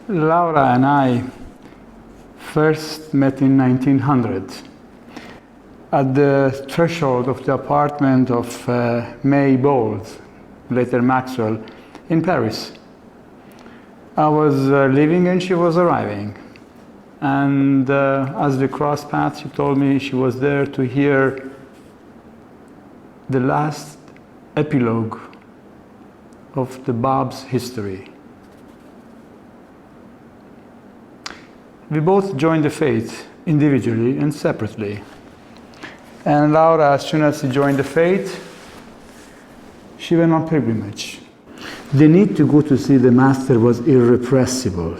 Laura and I first met in 1900 at the threshold of the apartment of May Bowles, later Maxwell, in Paris. I was leaving and she was arriving. And as we crossed paths, she told me she was there to hear the last epilogue of the Bab's history. We both joined the faith, individually and separately. And Laura, as soon as she joined the faith, she went on pilgrimage. The need to go to see the Master was irrepressible.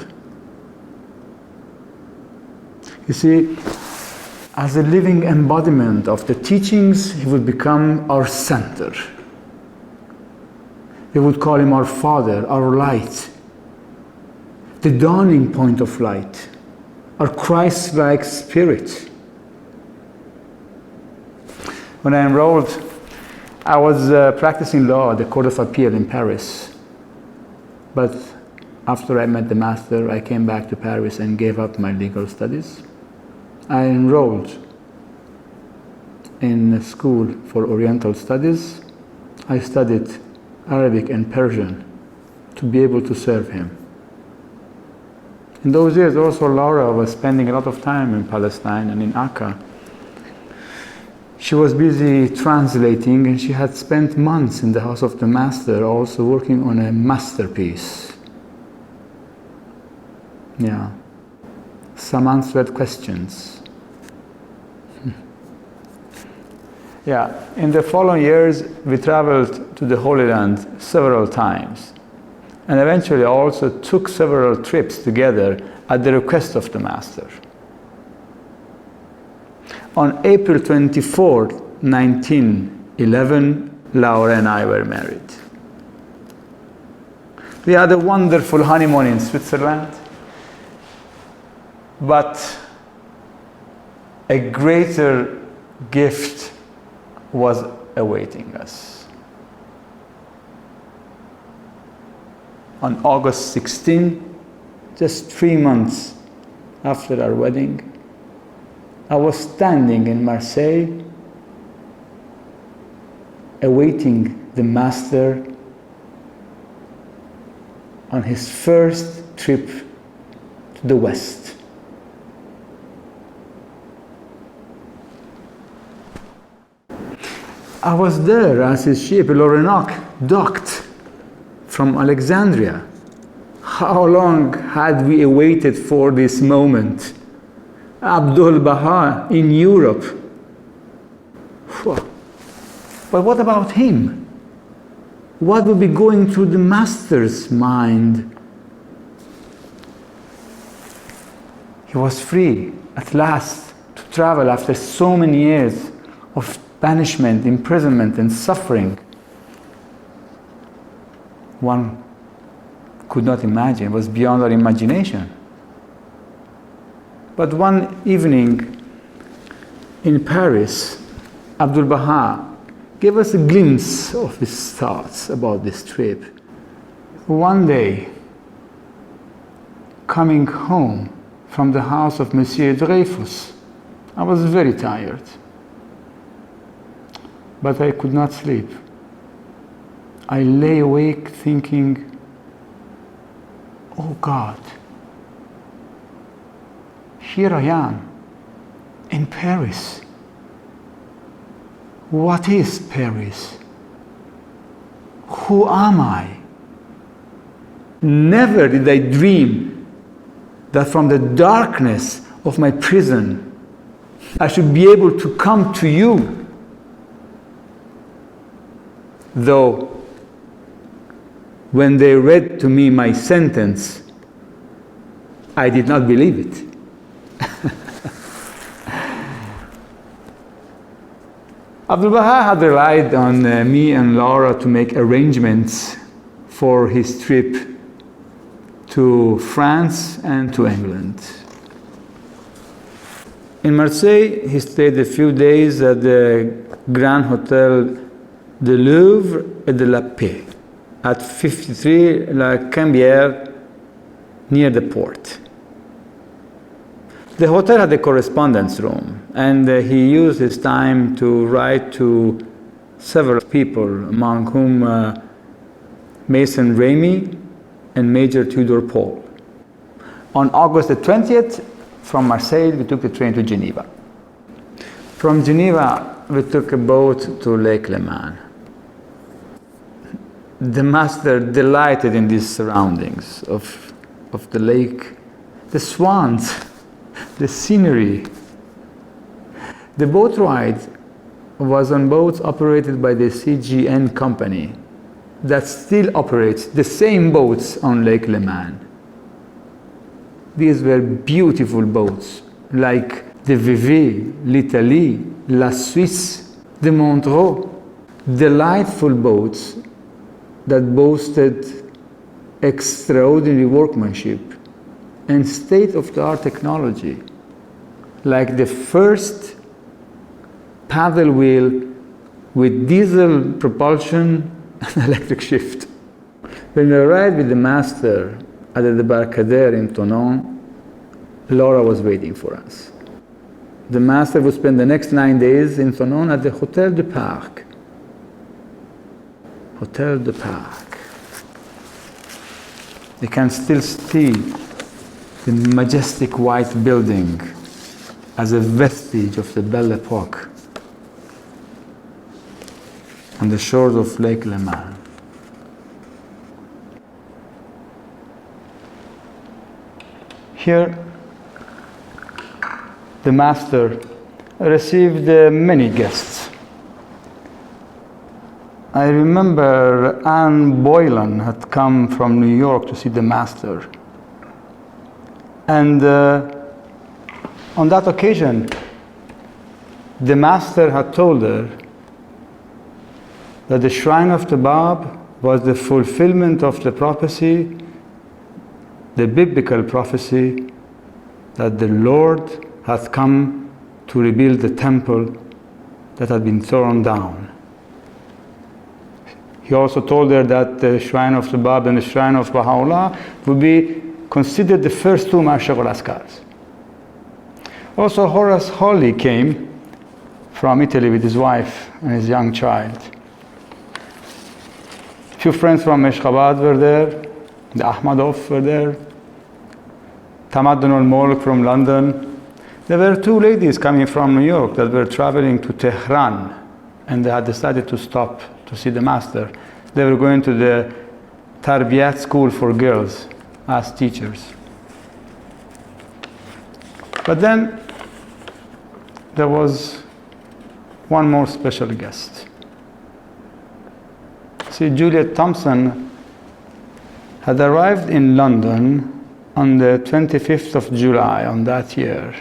You see, as a living embodiment of the teachings, he would become our center. We would call him our Father, our light, the dawning point of light, our Christ-like spirit. When I enrolled, I was practicing law at the Court of Appeal in Paris. But after I met the Master, I came back to Paris and gave up my legal studies. I enrolled in a school for Oriental Studies. I studied Arabic and Persian to be able to serve him. In those years also Laura was spending a lot of time in Palestine and in Akka. She was busy translating and she had spent months in the house of the Master also working on a masterpiece. Yeah, some unanswered questions. Yeah, in the following years we traveled to the Holy Land several times. And eventually also took several trips together at the request of the Master. On April 24, 1911, Laura and I were married. We had a wonderful honeymoon in Switzerland, but a greater gift was awaiting us. On August 16, just 3 months after our wedding, I was standing in Marseille awaiting the Master on his first trip to the West. I was there as his ship, L'Orénoque, docked from Alexandria. How long had we awaited for this moment? Abdu'l-Bahá in Europe. But what about him? What would be going through the Master's mind? He was free at last to travel after so many years of banishment, imprisonment, and suffering. One could not imagine, it was beyond our imagination. But one evening in Paris, Abdu'l-Bahá gave us a glimpse of his thoughts about this trip. One day, coming home from the house of Monsieur Dreyfus, I was very tired, but I could not sleep. I lay awake thinking, oh God, here I am in Paris. What is Paris? Who am I? Never did I dream that from the darkness of my prison, I should be able to come to you. Though, when they read to me my sentence, I did not believe it. Abdu'l-Bahá had relied on me and Laura to make arrangements for his trip to France and to England. In Marseille, he stayed a few days at the Grand Hotel de Louvre et de la Paix at 53 La Cambière near the port. The hotel had a correspondence room, and he used his time to write to several people, among whom Mason Ramey and Major Tudor Paul. On August the 20th, from Marseille, we took the train to Geneva. From Geneva, we took a boat to Lake Leman. The master delighted in these surroundings of the lake, the swans, the scenery. The boat ride was on boats operated by the CGN company that still operates the same boats on Lake Leman. These were beautiful boats, like the Vevey, l'Italie, la Suisse, the Montreux, delightful boats that boasted extraordinary workmanship and state-of-the-art technology, like the first paddle wheel with diesel propulsion and electric shift. When we arrived with the master at the Débarcadère in Thonon, Laura was waiting for us. The master would spend the next 9 days in Thonon at the Hotel du Parc. Hotel du Parc. You can still see the majestic white building as a vestige of the Belle Époque on the shores of Lake Leman. Here, the master received many guests. I remember Anne Boylan had come from New York to see the master. And on that occasion, the master had told her that the Shrine of the Bab was the fulfillment of the prophecy, the biblical prophecy, that the Lord had come to rebuild the temple that had been torn down. He also told her that the Shrine of the Bab and the Shrine of Baha'u'llah would be considered the first two Ma'shar al-Askars. Also, Horace Hawley came from Italy with his wife and his young child. A few friends from Ashgabat were there, the Ahmadov were there, Tamaddun al-Mulk from London. There were two ladies coming from New York that were traveling to Tehran, and they had decided to stop to see the master. They were going to the Tarbiyat school for girls as teachers. But then there was one more special guest. See, Juliet Thompson had arrived in London on the 25th of July on that year,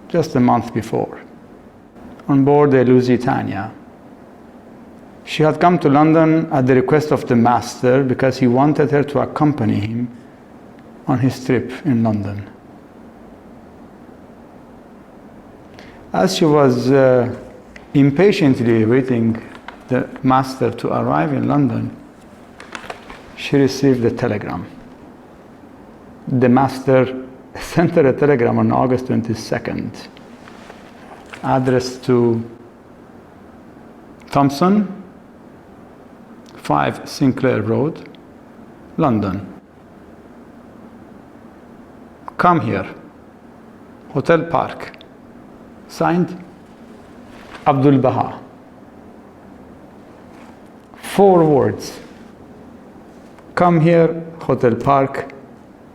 just a month before, on board the Lusitania. She had come to London at the request of the master because he wanted her to accompany him on his trip in London. As she was impatiently awaiting the master to arrive in London, she received a telegram. The master sent her a telegram on August 22nd, addressed to Thompson, 5 Sinclair Road, London. Come here, Hotel Park. Signed, Abdu'l-Bahá. 4 words. Come here, Hotel Park,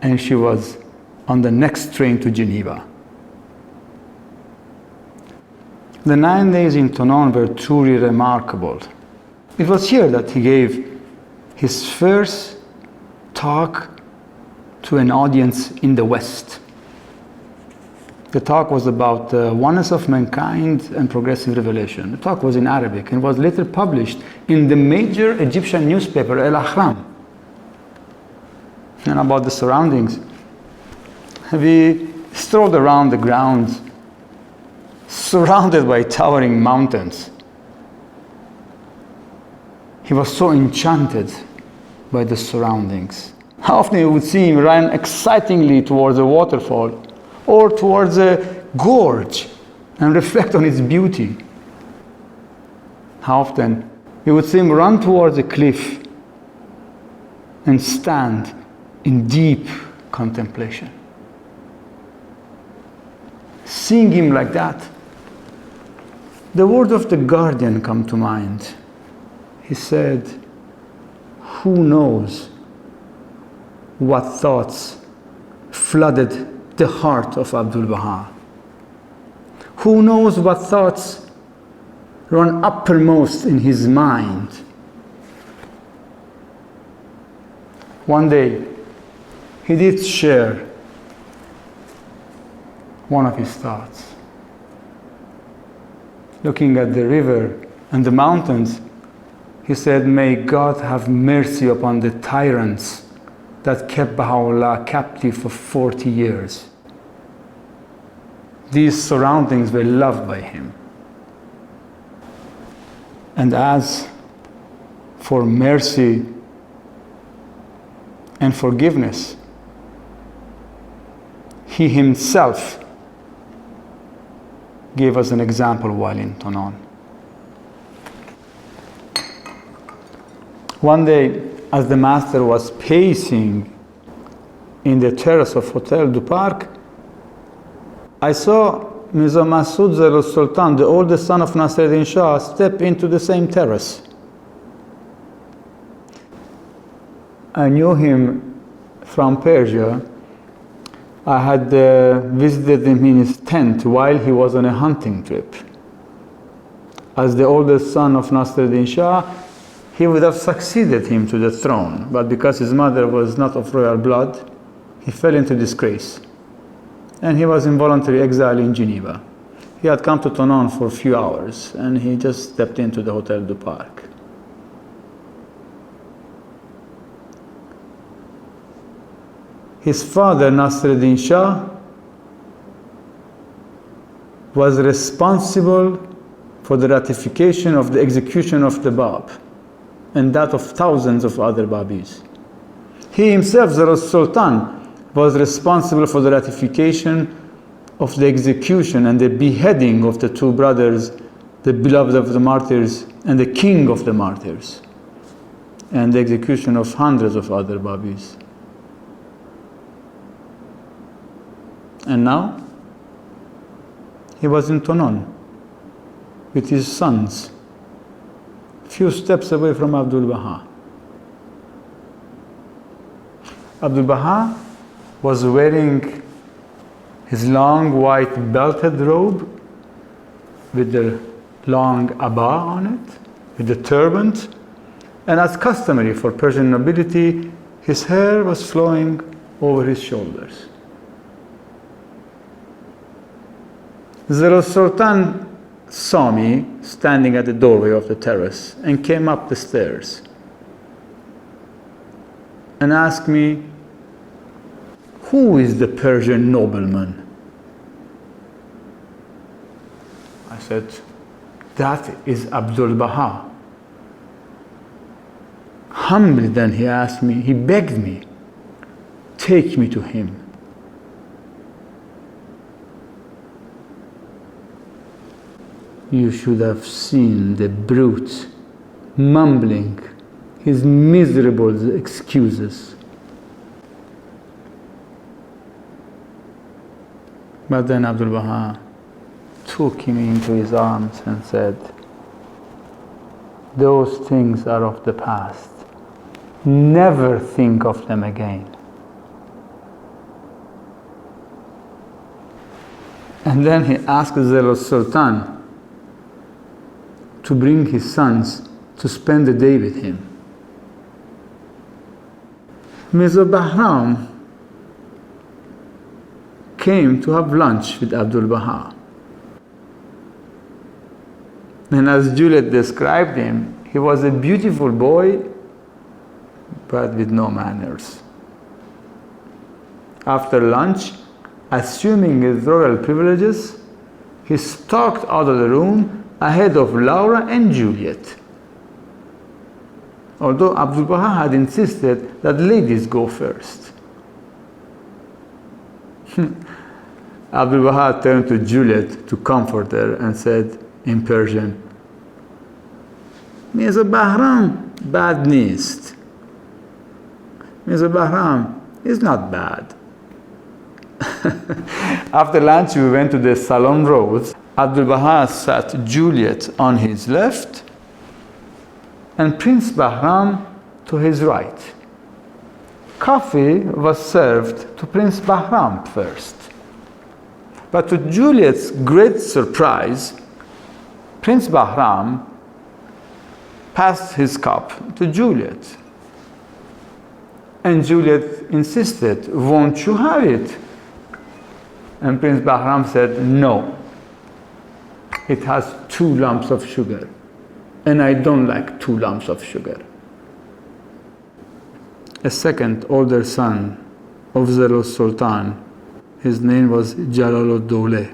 and she was on the next train to Geneva. The 9 days in Thonon were truly remarkable. It was here that he gave his first talk to an audience in the West. The talk was about the oneness of mankind and progressive revelation. The talk was in Arabic and was later published in the major Egyptian newspaper, El Ahram. And about the surroundings, we strolled around the grounds, surrounded by towering mountains. He was so enchanted by the surroundings. How often you would see him run excitingly towards a waterfall or towards a gorge and reflect on its beauty. How often you would see him run towards a cliff and stand in deep contemplation. Seeing him like that, the words of the Guardian come to mind. He said, "Who knows what thoughts flooded the heart of Abdu'l-Bahá? Who knows what thoughts run uppermost in his mind?" One day, he did share one of his thoughts. Looking at the river and the mountains, he said, "May God have mercy upon the tyrants that kept Baha'u'llah captive for 40 years. These surroundings were loved by him. And as for mercy and forgiveness, he himself gave us an example while in Tonon. One day, as the master was pacing in the terrace of Hotel du Parc, I saw Mirza Masud Sultan, the oldest son of Nasreddin Shah, step into the same terrace. I knew him from Persia. I had visited him in his tent while he was on a hunting trip. As the oldest son of Nasreddin Shah, he would have succeeded him to the throne, but because his mother was not of royal blood, he fell into disgrace, and he was in voluntary exile in Geneva. He had come to Tonon for a few hours, and he just stepped into the Hotel du Parc. His father, Nasreddin Shah, was responsible for the ratification of the execution of the Bab and that of thousands of other Babis. He himself, Zara Sultan, was responsible for the ratification of the execution and the beheading of the two brothers, the beloved of the martyrs and the king of the martyrs, and the execution of hundreds of other Babis. And now, he was in Tonon with his sons, few steps away from Abdu'l-Bahá. Abdu'l-Bahá was wearing his long white belted robe with the long abba on it, with the turban, and as customary for Persian nobility, his hair was flowing over his shoulders. Zara Sultan saw me standing at the doorway of the terrace and came up the stairs and asked me, "Who is the Persian nobleman?" I said, "That is Abdu'l-Bahá." Humbly then he asked me, he begged me, "Take me to him." You should have seen the brute mumbling his miserable excuses. But then Abdu'l-Bahá took him into his arms and said, "Those things are of the past. Never think of them again." And then he asked Zara Sultan to bring his sons to spend the day with him. Mirza Bahram came to have lunch with Abdu'l-Bahá. And as Juliet described him, he was a beautiful boy, but with no manners. After lunch, assuming his royal privileges, he stalked out of the room ahead of Laura and Juliet. although Abdu'l-Bahá had insisted that ladies go first. Abdu'l-Bahá turned to Juliet to comfort her and said in Persian, Mirza Bahram bad neist. Mirza Bahram is not bad. After lunch, we went to the Salon Road. Abdu'l-Bahá sat Juliet on his left and Prince Bahram to his right. Coffee was served to Prince Bahram first. But to Juliet's great surprise, Prince Bahram passed his cup to Juliet. And Juliet insisted, won't you have it? And Prince Bahram said, no. It has 2 lumps of sugar. And I don't like 2 lumps of sugar. A second older son of Zelo Sultan, his name was Jalal-ud-Dawla,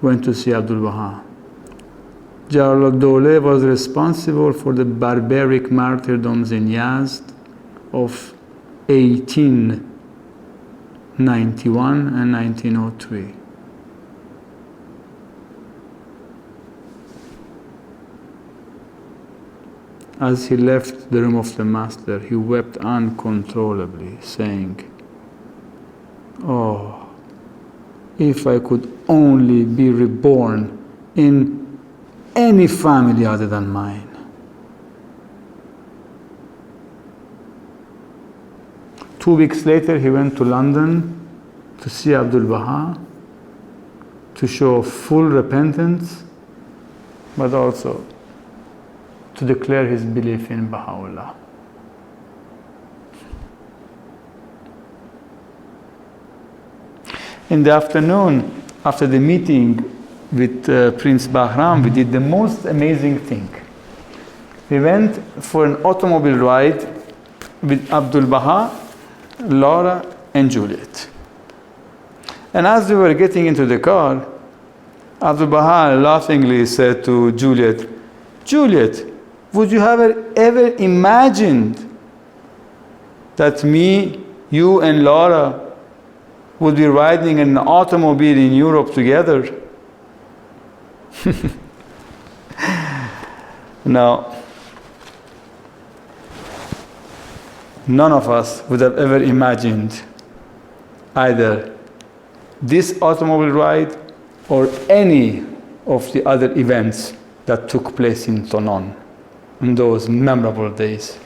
went to see Abdu'l-Bahá. Jalal-ud-Dawla was responsible for the barbaric martyrdoms in Yazd of 1891 and 1903. As he left the room of the master, he wept uncontrollably, saying, "Oh, if I could only be reborn in any family other than mine." Two weeks later, he went to London to see Abdu'l-Bahá, to show full repentance, but also to declare his belief in Baha'u'llah. In the afternoon, after the meeting with Prince Bahram, we did the most amazing thing. We went for an automobile ride with Abdu'l-Bahá, Laura, and Juliet. And as we were getting into the car, Abdu'l-Bahá laughingly said to Juliet, "Juliet, would you have ever imagined that me, you, and Laura would be riding in an automobile in Europe together?" Now, none of us would have ever imagined either this automobile ride or any of the other events that took place in Tonon in those memorable days.